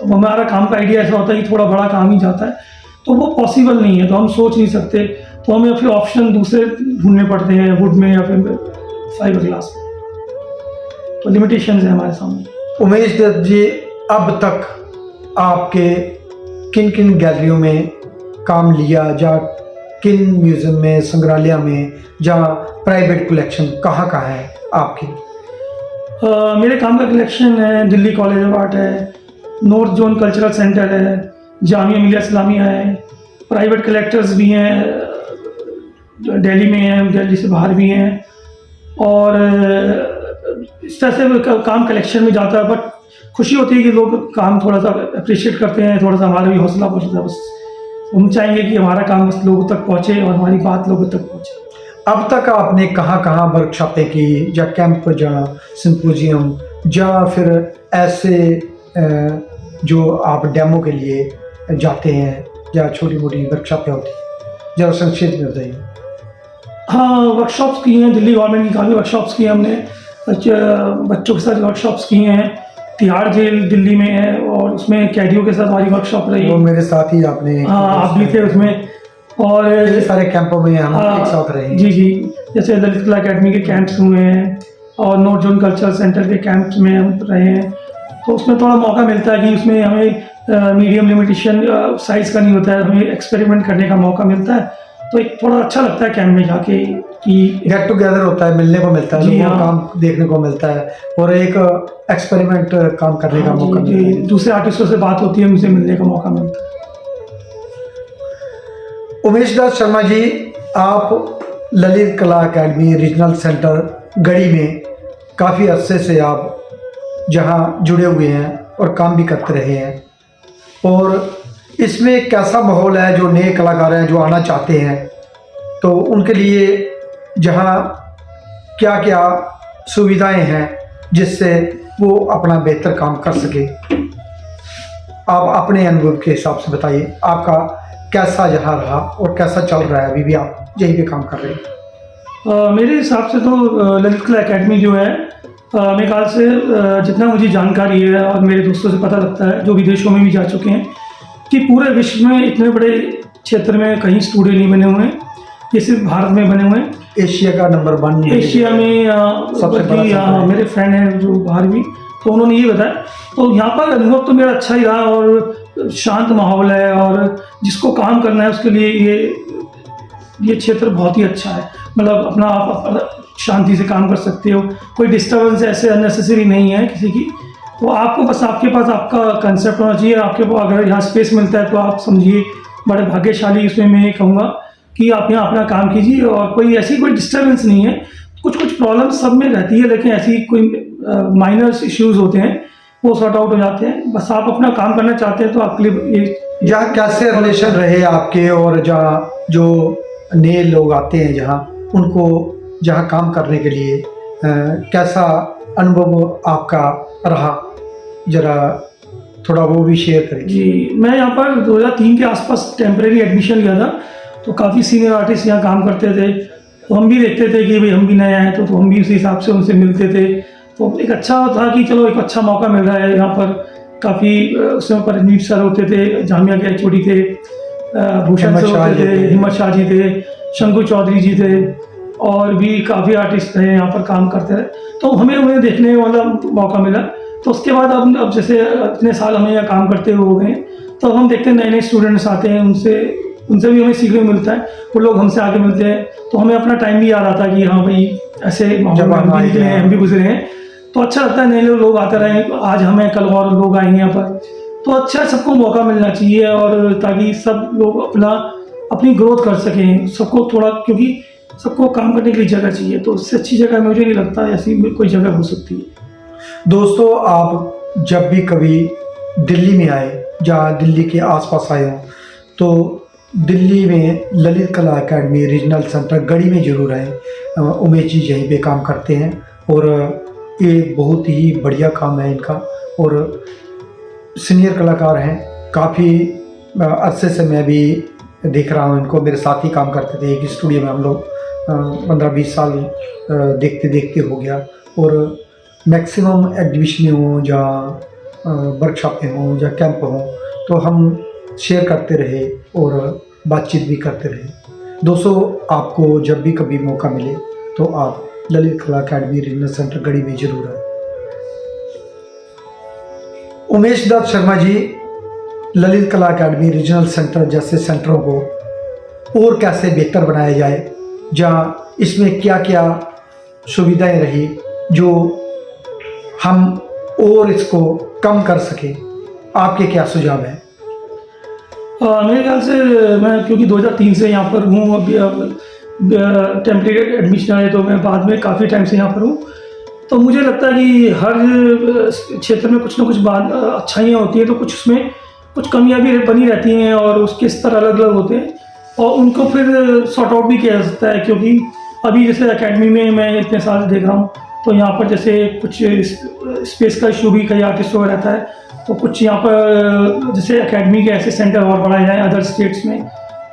हमारा काम का आइडिया ऐसा होता है कि थोड़ा बड़ा काम ही जाता है, तो वो पॉसिबल नहीं है, तो हम सोच नहीं सकते। तो हमें फिर ऑप्शन दूसरे ढूंढने पड़ते हैं, वुड में या फिर फाइबर ग्लास में, तो लिमिटेशंस है हमारे सामने। उमेश दत्त जी, अब तक आपके किन किन गैलरियों में काम लिया, या किन म्यूजियम में, संग्रहालय में, या प्राइवेट कलेक्शन कहाँ कहाँ है आपकी? मेरे काम का कलेक्शन है, दिल्ली कॉलेज ऑफ आर्ट है, नॉर्थ जोन कल्चरल सेंटर है, जामिया मिलिया इस्लामिया है, प्राइवेट कलेक्टर्स भी हैं, दिल्ली में हैं, दिल्ली से बाहर भी हैं, और इस तरह से काम कलेक्शन में जाता है। बट खुशी होती है कि लोग काम थोड़ा सा अप्रिशिएट करते हैं, थोड़ा सा हमारा भी हौसला बढ़ता है। बस हम चाहेंगे कि हमारा काम बस लोगों तक पहुँचे और हमारी बात लोगों तक पहुँचे। अब तक आपने कहाँ कहाँ वर्कशॉपें की, या कैंप, या सिंपोजियम, या फिर ऐसे जो आप डेमो के लिए जाते हैं, या छोटी मोटी वर्कशॉपें होती हैं, जरा संक्षेप में बताइए। हाँ, वर्कशॉप्स की हैं, दिल्ली गवर्नमेंट की काफ़ी वर्कशॉप्स की हैं हमने। बच्चों के साथ वर्कशॉप्स की हैं। तिहाड़ जेल दिल्ली में है और उसमें कैदियों के साथ हमारी वर्कशॉप रही। वो मेरे साथ ही आपने हाँ, आप भी थे उसमें। और कई सारे कैंपों में हम एक साथ रहे। जी जी, जैसे ललित कला अकेडमी के कैंप्स हुए हैं और नॉर्थ जोन कल्चरल सेंटर के कैंप्स में हम रहे हैं। तो उसमें थोड़ा मौका मिलता है कि उसमें हमें मीडियम लिमिटेशन साइज़ का नहीं होता है, हमें एक्सपेरिमेंट करने का मौका मिलता है। तो एक थोड़ा अच्छा लगता है कैंप में जाके कि गेट टुगेदर होता है, मिलने को मिलता है, जी लोगों का हाँ। काम देखने को मिलता है और एक एक्सपेरिमेंट काम करने का मौका मिलता है। दूसरे आर्टिस्टों से बात होती है, उनसे मिलने का मौका मिलता है। उमेश दास शर्मा जी, आप Lalit Kala academy regional centre गढ़ी में काफ़ी अरसे से आप जहां जुड़े हुए हैं और काम भी करते रहे हैं, और इसमें कैसा माहौल है जो नए कलाकार हैं जो आना चाहते हैं तो उनके लिए जहां क्या क्या सुविधाएं हैं जिससे वो अपना बेहतर काम कर सके? आप अपने अनुभव के हिसाब से बताइए, आपका कैसा यहाँ रहा और कैसा चल रहा है? अभी भी आप यहीं पे काम कर रहे हैं? मेरे हिसाब से तो ललित कला अकेडमी जो है, मेरे ख्याल से जितना मुझे जानकारी है और मेरे दोस्तों से पता लगता है जो विदेशों में भी जा चुके हैं, कि पूरे विश्व में इतने बड़े क्षेत्र में कहीं स्टूडियो नहीं बने हुए हैं, ये सिर्फ भारत में बने हुए हैं। एशिया का नंबर 1 एशिया में सबसे बड़ा बल्कि सेंटर है। मेरे फ्रेंड हैं जो बाहर भी, तो उन्होंने ये बताया। तो यहाँ पर अनुभव तो मेरा अच्छा ही रहा और शांत माहौल है, और जिसको काम करना है उसके लिए ये क्षेत्र बहुत ही अच्छा है। मतलब अपना आप शांति से काम कर सकते हो, कोई डिस्टर्बेंस ऐसे अननेसेसरी नहीं है किसी की। तो आपको बस आपके पास आपका कंसेप्ट होना चाहिए। आपके पास अगर यहाँ स्पेस मिलता है तो आप समझिए बड़े भाग्यशाली, इसमें मैं ये कहूँगा कि आप यहाँ अपना काम कीजिए और कोई ऐसी कोई डिस्टर्बेंस नहीं है। कुछ प्रॉब्लम्स सब में रहती है, लेकिन ऐसी कोई माइनर इश्यूज होते हैं वो सॉर्ट आउट हो जाते हैं। बस आप अपना काम करना चाहते हैं तो आपके लिए ये जहाँ कैसे रिलेशन रहे आपके, और जहाँ जो नए लोग आते हैं जहाँ उनको जहाँ काम करने के लिए कैसा अनुभव आपका रहा, जरा थोड़ा वो भी शेयर करें। जी, मैं यहाँ पर 2003 के आसपास टेम्परेरी एडमिशन लिया था, तो काफ़ी सीनियर आर्टिस्ट यहाँ काम करते थे। तो हम भी देखते थे कि भाई हम भी नए आए, तो हम भी उसी हिसाब से उनसे मिलते थे। तो एक अच्छा था कि चलो एक अच्छा मौका मिल रहा है यहाँ पर। काफ़ी उसमें परमजीत सर होते थे, जामिया के एचओडी थे, भूषण सर होते थे, हिम्मत शाह जी थे, शंकु चौधरी जी थे, और भी काफ़ी आर्टिस्ट थे यहाँ पर काम करते रहे। तो हमें उन्हें देखने वाला मौका मिला। तो उसके बाद अब जैसे इतने साल हमें यहाँ काम करते हुए हो गए, तो हम देखते हैं नए नए स्टूडेंट्स आते हैं, उनसे भी हमें सीखने मिलता है। वो लोग हमसे आगे मिलते हैं, तो हमें अपना टाइम भी याद आता है कि हाँ भाई ऐसे माहौल में हम भी निकले हैं, हम भी गुजरे हैं। तो अच्छा लगता है, नए लोग आते रहे, आज हमें कल और लोग आएंगे यहाँ पर। तो अच्छा, सबको मौका मिलना चाहिए, और ताकि सब लोग अपनी ग्रोथ कर सकें। सबको थोड़ा, क्योंकि सबको काम करने के लिए जगह चाहिए, तो उससे अच्छी जगह मुझे नहीं लगता ऐसी कोई जगह हो सकती है। दोस्तों, आप जब भी कभी दिल्ली में आए, जहाँ दिल्ली के आसपास आए हों, तो दिल्ली में Lalit Kala academy regional centre गढ़ी में ज़रूर आए। उमेश जी यहीं पे काम करते हैं और ये बहुत ही बढ़िया काम है इनका, और सीनियर कलाकार हैं। काफ़ी अरसे से मैं भी देख रहा हूँ इनको, मेरे साथ ही काम करते थे एक स्टूडियो में। हम लोग 15-20 साल देखते देखते हो गया, और मैक्सिमम एग्जीबिशन हों या वर्कशॉपें हों या कैंप हों, तो हम शेयर करते रहे और बातचीत भी करते रहे। दोस्तों, आपको जब भी कभी मौका मिले तो आप Lalit Kala academy regional centre गढ़ी में जरूर आए। Umesh Dutt Sharma ji, Lalit Kala academy regional centre जैसे सेंटरों को और कैसे बेहतर बनाया जाए, जहाँ इसमें क्या क्या सुविधाएं रही जो हम और इसको कम कर सकें, आपके क्या सुझाव हैं? मेरे ख्याल से मैं, क्योंकि 2003 से यहाँ पर हूँ, अभी टेम्परेरी एडमिशन आए, तो मैं बाद में काफ़ी टाइम से यहाँ पर हूँ। तो मुझे लगता है कि हर क्षेत्र में कुछ ना कुछ बात अच्छाइयाँ होती हैं, तो कुछ उसमें कुछ कमियाँ भी बनी रहती हैं, और उसके स्तर अलग अलग होते हैं, और उनको फिर सॉर्ट आउट भी किया जा सकता है। क्योंकि अभी जैसे एकेडमी में मैं इतने साल देख रहा हूँ, तो यहाँ पर जैसे कुछ स्पेस का इशू भी कई आर्टिस्टों का रहता है। तो कुछ यहाँ पर जैसे एकेडमी के ऐसे सेंटर और बढ़ाए जाएँ अदर स्टेट्स में,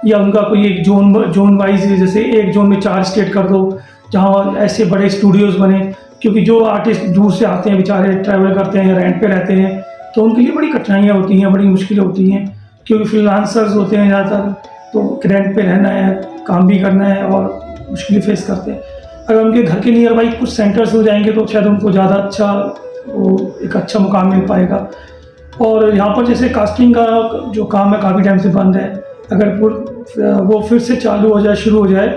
या उनका कोई एक जोन वाइज, जैसे एक जोन में 4 स्टेट कर दो जहाँ ऐसे बड़े स्टूडियोज़ बने, क्योंकि जो आर्टिस्ट दूर से आते हैं बेचारे, ट्रैवल करते हैं या रेंट पे रहते हैं, तो उनके लिए बड़ी कठिनाइयाँ होती हैं, बड़ी मुश्किलें होती हैं, क्योंकि फ्रीलांसर्स होते हैं ज़्यादातर, तो रेंट पे रहना है, काम भी करना है और मुश्किलें फेस करते हैं। अगर उनके घर के नियर बाई कुछ सेंटर्स हो जाएंगे तो शायद उनको ज़्यादा अच्छा, वो एक अच्छा मुकाम मिल पाएगा। और यहाँ पर जैसे कास्टिंग का जो काम है काफ़ी टाइम से बंद है, अगर वो फिर से चालू हो जाए, शुरू हो जाए,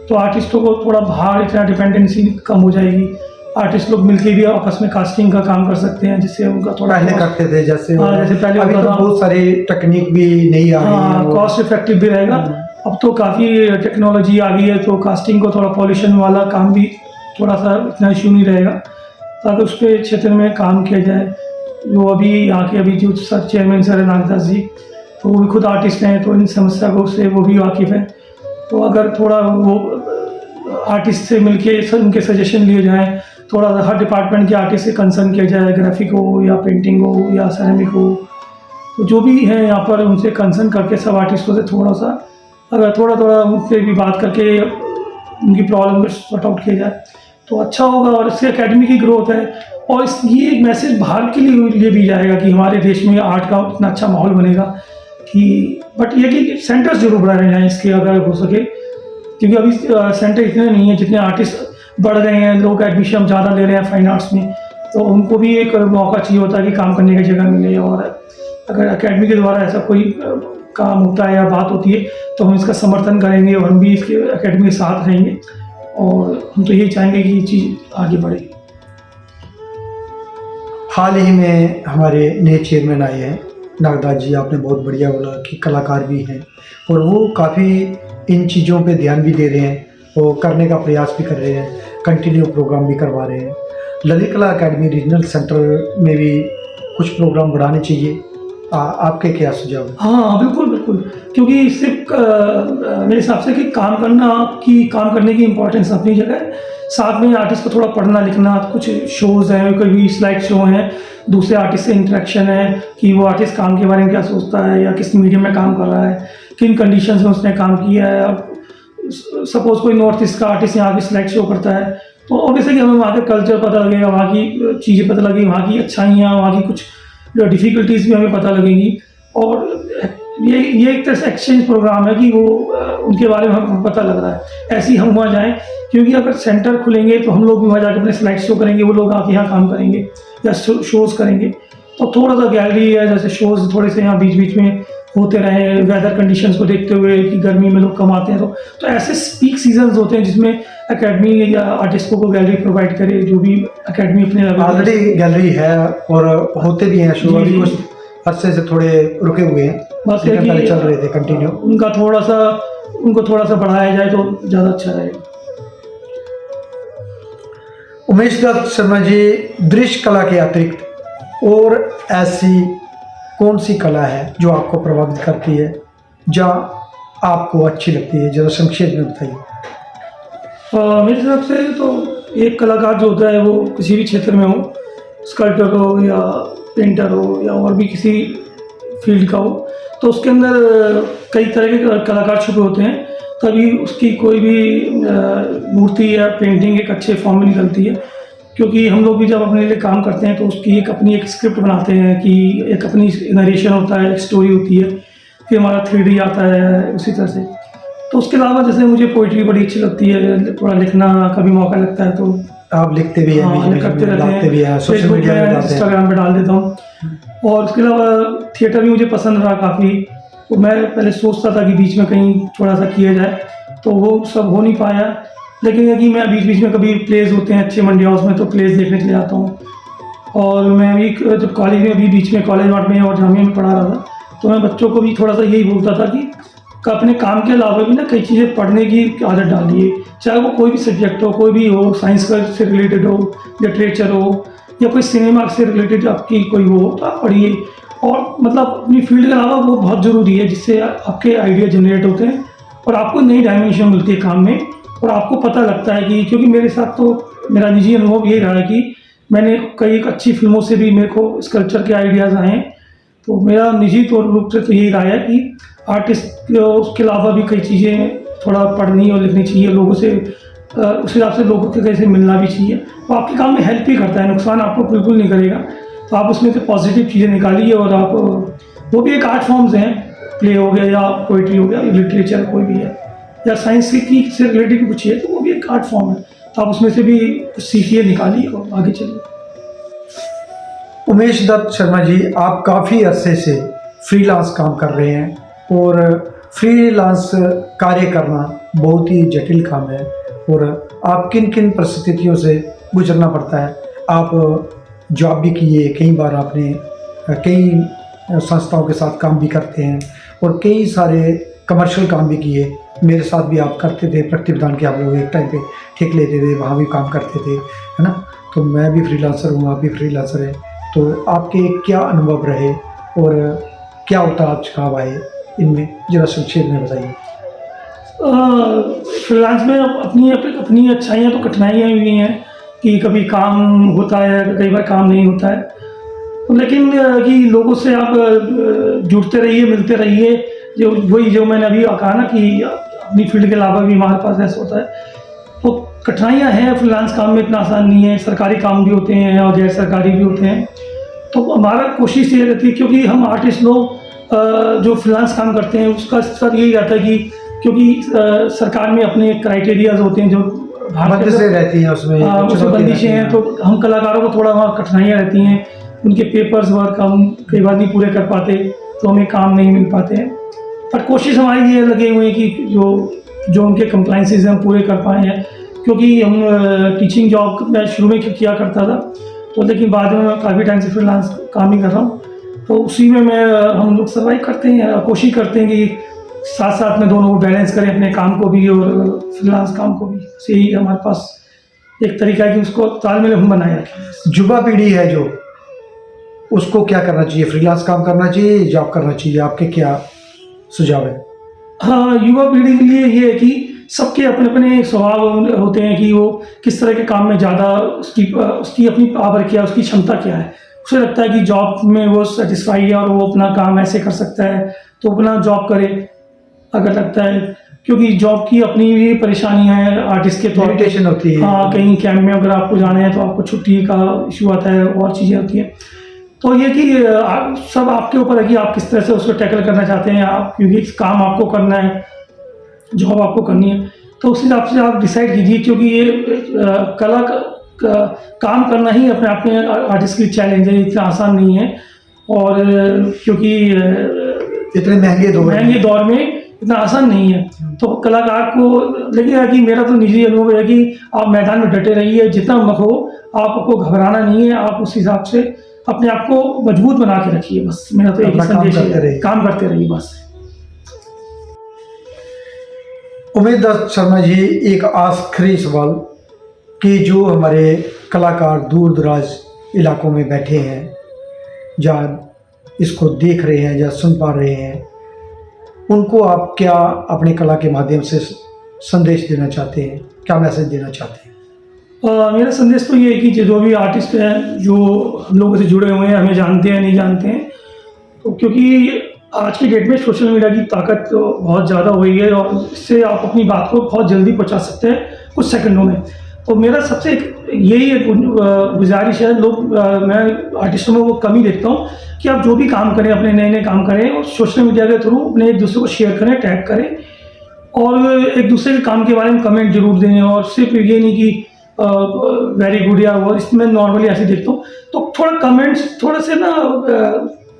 तो आर्टिस्टों को थोड़ा बाहर इतना डिपेंडेंसी कम हो जाएगी। आर्टिस्ट लोग मिलके भी आपस में कास्टिंग का काम कर सकते हैं, जिससे उनका थोड़ा पहले करते थे जैसे, हाँ जैसे पहले अभी होता तो था, बहुत सारी टेक्निक भी नहीं आ रही हाँ है, कॉस्ट इफेक्टिव भी रहेगा। अब तो काफ़ी टेक्नोलॉजी आ गई है, तो कास्टिंग को थोड़ा पॉल्यूशन वाला काम भी थोड़ा सा इतना इशू नहीं रहेगा, ताकि उस पर क्षेत्र में काम किया जाए। जो अभी यहाँ के अभी जो सर चेयरमैन सर है नागदास जी, तो वो भी खुद आर्टिस्ट हैं, तो इन समस्या को से वो भी वाकिफ़ हैं। तो अगर थोड़ा वो आर्टिस्ट से मिलके उनके सजेशन लिए जाएँ, थोड़ा हर डिपार्टमेंट के आर्टिस्ट से कंसर्न किया जाए, ग्राफिक हो या पेंटिंग हो या सेरेमिक हो, तो जो भी है यहाँ पर उनसे कंसर्न करके सब आर्टिस्टों से थोड़ा सा, अगर थोड़ा थोड़ा उनसे भी बात करके उनकी प्रॉब्लम को सॉर्ट आउट किया जाए तो अच्छा होगा, और इससे एकेडमी की ग्रोथ है। और ये एक मैसेज बाहर के लिए भी जाएगा कि हमारे देश में आर्ट का इतना अच्छा माहौल बनेगा कि, बट ये कि सेंटर्स जरूर बढ़ाए जाएँ इसके अगर हो सके, क्योंकि अभी सेंटर इतने नहीं है, जितने आर्टिस्ट बढ़ रहे हैं, लोग एडमिशन ज़्यादा ले रहे हैं फाइन आर्ट्स में, तो उनको भी एक मौका चाहिए होता है कि काम करने की जगह मिले। और अगर एकेडमी के द्वारा ऐसा कोई काम होता है या बात होती है तो हम इसका समर्थन करेंगे और हम भी इसके एकेडमी के साथ रहेंगे, और हम तो यही चाहेंगे कि ये चीज़ आगे बढ़े। हाल ही में हमारे नए चेयरमैन आए हैं नागदास जी, आपने बहुत बढ़िया बोला कि कलाकार भी हैं और वो काफ़ी इन चीज़ों पे ध्यान भी दे रहे हैं, वो करने का प्रयास भी कर रहे हैं, कंटिन्यू प्रोग्राम भी करवा रहे हैं। Lalit Kala academy regional centre में भी कुछ प्रोग्राम बढ़ाने चाहिए, आपके क्या सुझाव है? हाँ बिल्कुल बिल्कुल, क्योंकि सिर्फ मेरे हिसाब से कि काम करने की इम्पोर्टेंस अपनी जगह है, साथ में आर्टिस्ट को थोड़ा पढ़ना लिखना, कुछ शोज़ हैं, कोई भी स्लाइड शो हैं, दूसरे आर्टिस्ट से इंटरेक्शन है कि वो आर्टिस्ट काम के बारे में क्या सोचता है या किस मीडियम में काम कर रहा है, किन कंडीशंस में उसने काम किया है। अब सपोज़ कोई नॉर्थ ईस्ट का आर्टिस्ट यहाँ की स्लाइड शो करता है, तो ऑब्वियसली हमें वहाँ का कल्चर पता लगेगा, वहाँ की चीज़ें पता लगेगी, वहाँ की अच्छाइयाँ, वहाँ की कुछ डिफ़िकल्टीज़ भी हमें पता लगेंगी। और ये एक तरह से एक्सचेंज प्रोग्राम है कि वो उनके बारे में हमें पता लग रहा है। ऐसे ही हम वहाँ जाएँ, क्योंकि अगर सेंटर खुलेंगे तो हम लोग भी वहाँ जाकर अपने स्लाइड शो करेंगे, वो लोग आके यहाँ काम करेंगे या शोज़ करेंगे। तो थोड़ा सा गैलरी है, जैसे शोज़ थोड़े से यहाँ बीच बीच में होते रहें, वेदर कंडीशंस को देखते हुए कि गर्मी में लोग कम आते हैं, तो ऐसे पीक सीजन्स होते हैं जिसमें एकेडमी या आर्टिस्टों को गैलरी प्रोवाइड करे, जो भी एकेडमी अपने ऑलरेडी गैलरी है और होते भी हैं शो, अभी कुछ अरसे से थोड़े रुके हुए हैं, बस पहले चल रहे थे कंटिन्यू। उनको थोड़ा सा बढ़ाया जाए तो ज़्यादा अच्छा रहेगा। उमेश दत्त शर्मा जी, दृश्य कला के अतिरिक्त और ऐसी कौन सी कला है जो आपको प्रभावित करती है, जहाँ आपको अच्छी लगती है, जरा संक्षेप में बताइए। मेरे हिसाब से तो एक कलाकार जो होता है वो किसी भी क्षेत्र में हो, स्कल्पटर हो या पेंटर हो या और भी किसी फील्ड का हो, तो उसके अंदर कई तरह के कलाकार छुपे होते हैं, तभी उसकी कोई भी मूर्ति या पेंटिंग एक अच्छे फॉर्म में निकलती है। क्योंकि हम लोग भी जब अपने लिए काम करते हैं तो उसकी अपनी एक स्क्रिप्ट बनाते हैं कि एक अपनी नरेशन होता है, एक स्टोरी होती है, फिर हमारा 3D आता है उसी तरह से। तो उसके अलावा जैसे मुझे पोइट्री बड़ी अच्छी लगती है, थोड़ा लिखना कभी मौका लगता है तो आप लिखते भी हैं? हाँ, करते रहते हैं, सोशल मीडिया में, इंस्टाग्राम पे डाल देता हूँ। और उसके अलावा थिएटर भी मुझे पसंद रहा काफ़ी, तो मैं पहले सोचता था कि बीच में कहीं थोड़ा सा किया जाए, तो वो सब हो नहीं पाया। लेकिन ये कि मैं बीच बीच में कभी प्लेज होते हैं अच्छे मंडी हाउस में, तो प्लेज देखने के लिए आता हूँ। और मैं अभी जब कॉलेज में अभी बीच में कॉलेज वार्ड में और जामिया में पढ़ा रहा था, तो मैं बच्चों को भी थोड़ा सा यही बोलता था कि अपने काम के अलावा भी ना कई चीज़ें पढ़ने की आदत डालिए, चाहे वो कोई भी सब्जेक्ट हो, कोई भी हो, साइंस का से रिलेटेड हो, लिटरेचर हो या कोई सिनेमा से रिलेटेड आपकी कोई वो, तो आप पढ़िए। और मतलब अपनी फील्ड के अलावा वो बहुत ज़रूरी है, जिससे आपके आइडिया जनरेट होते हैं और आपको नई डायमेंशन मिलती है काम में, और आपको पता लगता है कि, क्योंकि मेरे साथ तो मेरा निजी अनुभव यही रहा है कि मैंने कई अच्छी फिल्मों से भी मेरे को स्कल्पचर के आइडियाज़ आए हैं, तो मेरा निजी तौर रूप से तो यही राय है कि आर्टिस्ट उसके अलावा भी कई चीज़ें थोड़ा पढ़नी और लिखनी चाहिए, लोगों से उस हिसाब से लोगों के कैसे मिलना भी चाहिए। तो आपके काम में हेल्प भी करता है, नुकसान आपको बिल्कुल नहीं करेगा। तो आप उसमें से पॉजिटिव चीज़ें निकालिए और आप वो भी एक आर्ट फॉर्म्स हैं, प्ले हो गया या पोइट्री हो गया, लिटरेचर कोई भी है, या साइंस की से रिलेटेड कुछ है, तो वो भी एक आर्ट फॉर्म है। तो आप उसमें से भी कुछ सीखिए, निकालिए और आगे चलिए। उमेश दत्त शर्मा जी, आप काफ़ी अरसे से फ्रीलांस काम कर रहे हैं और फ्रीलांस कार्य करना बहुत ही जटिल काम है और आप किन किन परिस्थितियों से गुजरना पड़ता है। आप जॉब भी किए, कई बार आपने कई संस्थाओं के साथ काम भी करते हैं और कई सारे कमर्शियल काम भी किए। मेरे साथ भी आप करते थे, प्रतिविधान के आप लोग एक टाइम पे ठेक लेते थे, वहाँ भी काम करते थे, है ना। तो मैं भी फ्रीलांसर हूँ, आप भी फ्रीलांसर हैं। तो आपके क्या अनुभव रहे और क्या उतार चढ़ाव आए, इनमें जरा संक्षेप में बताइए। फ्रीलांस में अपनी अच्छाइयाँ तो कठिनाइयाँ भी हैं कि कभी काम होता है, कई बार काम नहीं होता है। लेकिन कि लोगों से आप जुड़ते रहिए, मिलते रहिए, जो मैंने अभी कहा ना कि अपनी फील्ड के अलावा भी हमारे पास ऐसा होता है। तो कठिनाइयाँ हैं, फ्रीलांस काम में इतना आसान नहीं है, सरकारी काम भी होते हैं और गैर सरकारी भी होते हैं। तो हमारा कोशिश ये रहती है, क्योंकि हम आर्टिस्ट लोग जो फ्रीलांस काम करते हैं उसका स्तर यही रहता है कि क्योंकि सरकार में अपने क्राइटेरियाज होते हैं जो भारत से रहती हैं, उसमें बंदिशें हैं। तो हम कलाकारों को थोड़ा वहाँ कठिनाइयाँ रहती हैं, उनके पेपर्स वर्क हम कई बार नहीं पूरे कर पाते, तो हमें काम नहीं मिल पाते हैं। पर कोशिश हमारी ये लगे हुए हैं कि जो उनके कंप्लाइंसेस हैं हम पूरे कर पाए हैं। क्योंकि हम टीचिंग जॉब मैं शुरू में किया करता था, तो लेकिन बाद में मैं काफ़ी टाइम से फ्रीलांस काम ही कर रहा हूँ। तो उसी में हम लोग सर्वाइव करते हैं, कोशिश करते हैं कि साथ साथ में दोनों को बैलेंस करें, अपने काम को भी और फ्रीलांस काम को भी। यही हमारे पास एक तरीका है कि उसको तालमेल हम बनाए रखें। युवा पीढ़ी है जो, उसको क्या करना चाहिए? फ्रीलांस काम करना चाहिए, जॉब करना चाहिए? आपके क्या सुझाव है? हाँ, युवा पीढ़ी के लिए ये है कि सबके अपने अपने स्वभाव होते हैं कि वो किस तरह के काम में ज़्यादा उसकी अपनी पावर क्या है, उसकी क्षमता क्या है। उसे लगता है कि जॉब में वो सेटिस्फाई है और वो अपना काम ऐसे कर सकता है, तो अपना जॉब करे अगर लगता है। क्योंकि जॉब की अपनी भी परेशानियाँ हैं आर्टिस्ट के तौर लिमिटेशन होती है। हाँ, कहीं कैंप में अगर आपको जाना है तो आपको छुट्टी का इशू आता है और चीज़ें होती हैं। तो ये कि सब आपके ऊपर है कि आप किस तरह से उसको टैकल करना चाहते हैं आप, क्योंकि काम आपको करना है, जॉब आपको करनी है, तो उस हिसाब से आप डिसाइड कीजिए। क्योंकि ये कला काम करना ही अपने आप में आर्टिस्ट की चैलेंज है, इतना आसान नहीं है। और क्योंकि इतने महंगे दौर में इतना आसान नहीं है, तो कलाकार को लगेगा कि मेरा तो निजी अनुभव है कि आप मैदान में डटे रहिए, जितना मत हो, आपको घबराना नहीं है। आप उस हिसाब से अपने आप को मजबूत बना के रखिए, बस मेरा तो एक संदेश है, काम करते रहिए बस। उमेश दत्त शर्मा जी, एक आखिरी सवाल कि जो हमारे कलाकार दूर दराज इलाकों में बैठे हैं, जहाँ इसको देख रहे हैं या सुन पा रहे हैं, उनको आप क्या अपने कला के माध्यम से संदेश देना चाहते हैं? क्या मैसेज देना चाहते हैं? मेरा संदेश तो ये है कि जो भी आर्टिस्ट हैं जो हम लोगों से जुड़े हुए हैं, हमें जानते हैं नहीं जानते हैं, तो क्योंकि आज की डेट में सोशल मीडिया की ताकत तो बहुत ज़्यादा हो गई है और इससे आप अपनी बात को बहुत जल्दी पहुंचा सकते हैं कुछ सेकंडों में। तो मेरा सबसे यही एक गुजारिश है, मैं आर्टिस्टों में वो कमी देखता हूँ कि आप जो भी काम करें, अपने नए नए काम करें और सोशल मीडिया के थ्रू अपने एक दूसरे को शेयर करें, टैग करें और एक दूसरे के काम के बारे में कमेंट जरूर दें। और सिर्फ ये नहीं कि वेरी गुड या वो, इसमें नॉर्मली ऐसे देखता हूँ। तो थोड़ा कमेंट्स थोड़े से ना,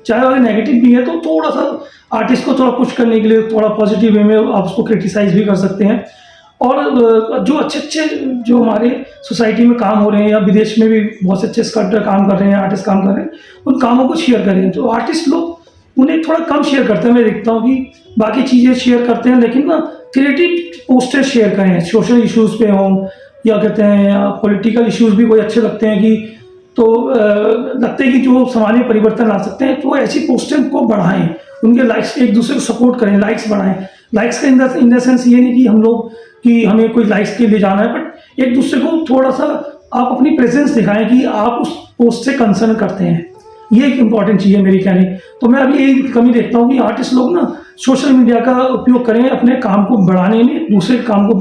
चाहे अगर नेगेटिव भी है तो थोड़ा सा आर्टिस्ट को थोड़ा पुश करने के लिए थोड़ा पॉजिटिव वे में आप उसको क्रिटिसाइज भी कर सकते हैं। और जो अच्छे जो हमारे सोसाइटी में काम हो रहे हैं या विदेश में भी बहुत से अच्छे स्कल्पटर काम कर रहे हैं, आर्टिस्ट काम कर रहे हैं, उन कामों को शेयर करें। तो आर्टिस्ट लोग उन्हें थोड़ा कम शेयर करते हैं। मैं देखता हूँ कि बाकी चीज़ें शेयर करते हैं, लेकिन ना क्रिएटिव पोस्टर शेयर करें, सोशल इश्यूज़ पे हों या कहते हैं या पॉलिटिकल इश्यूज़ भी कोई अच्छे लगते हैं कि तो लगते हैं कि जो समाज में परिवर्तन ला सकते हैं, तो ऐसी पोस्टर को बढ़ाएं, उनके लाइक्स, एक दूसरे को सपोर्ट करें, लाइक्स बढ़ाएं। लाइक्स का इन द सेंस ये नहीं कि हम लोग कि हमें कोई लाइक्स के लिए जाना है, बट एक दूसरे को थोड़ा सा आप अपनी प्रेजेंस दिखाएं कि आप उस पोस्ट से कंसर्न करते हैं। ये एक इम्पॉर्टेंट चीज़ है मेरी कहने। तो मैं अभी यही कमी देखता हूँ कि आर्टिस्ट लोग ना सोशल मीडिया का उपयोग करें अपने काम को बढ़ाने में, दूसरे काम को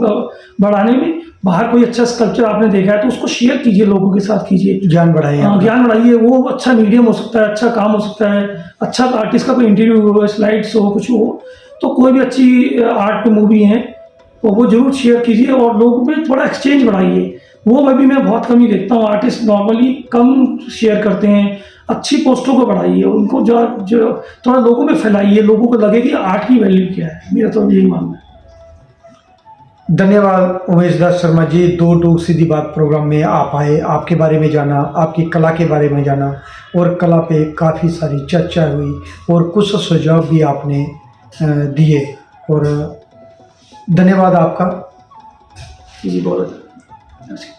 बढ़ाने में। बाहर कोई अच्छा स्कल्पचर आपने देखा है तो उसको शेयर कीजिए, लोगों के साथ कीजिए, ज्ञान बढ़ाइए। हाँ, ज्ञान बढ़ाइए। वो अच्छा मीडियम हो सकता है, अच्छा काम हो सकता है, अच्छा आर्टिस्ट का कोई इंटरव्यू हो, स्लाइड्स हो, कुछ हो, तो कोई भी अच्छी आर्ट मूवी है तो वो जरूर शेयर कीजिए और लोगों में थोड़ा एक्सचेंज बढ़ाइए। वो भी मैं बहुत कम ही देखता हूँ, आर्टिस्ट नॉर्मली कम शेयर करते हैं। अच्छी पोस्टों को बढ़ाइए, उनको जो थोड़ा लोगों में फैलाइए, लोगों को लगे कि आर्ट की वैल्यू क्या है। मेरा तो यही मानना है। धन्यवाद उमेश दत्त शर्मा जी, दो टूक सीधी बात प्रोग्राम में आप आए, आपके बारे में जाना, आपकी कला के बारे में जाना और कला पे काफ़ी सारी चर्चा हुई और कुछ सुझाव भी आपने दिए और धन्यवाद आपका। जी बहुत अच्छा।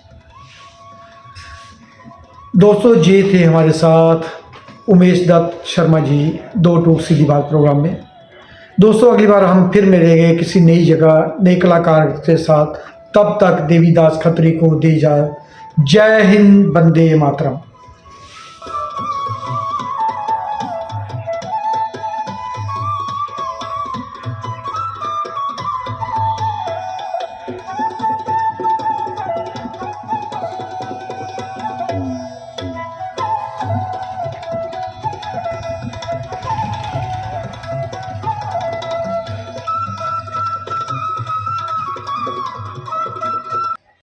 दोस्तों ये थे हमारे साथ उमेश दत्त शर्मा जी दो टूक सीधी बात प्रोग्राम में। दोस्तों अगली बार हम फिर मिलेंगे किसी नई जगह नए कलाकार के साथ। तब तक देवीदास खत्री को दी जाए। जय हिंद, वंदे मातरम।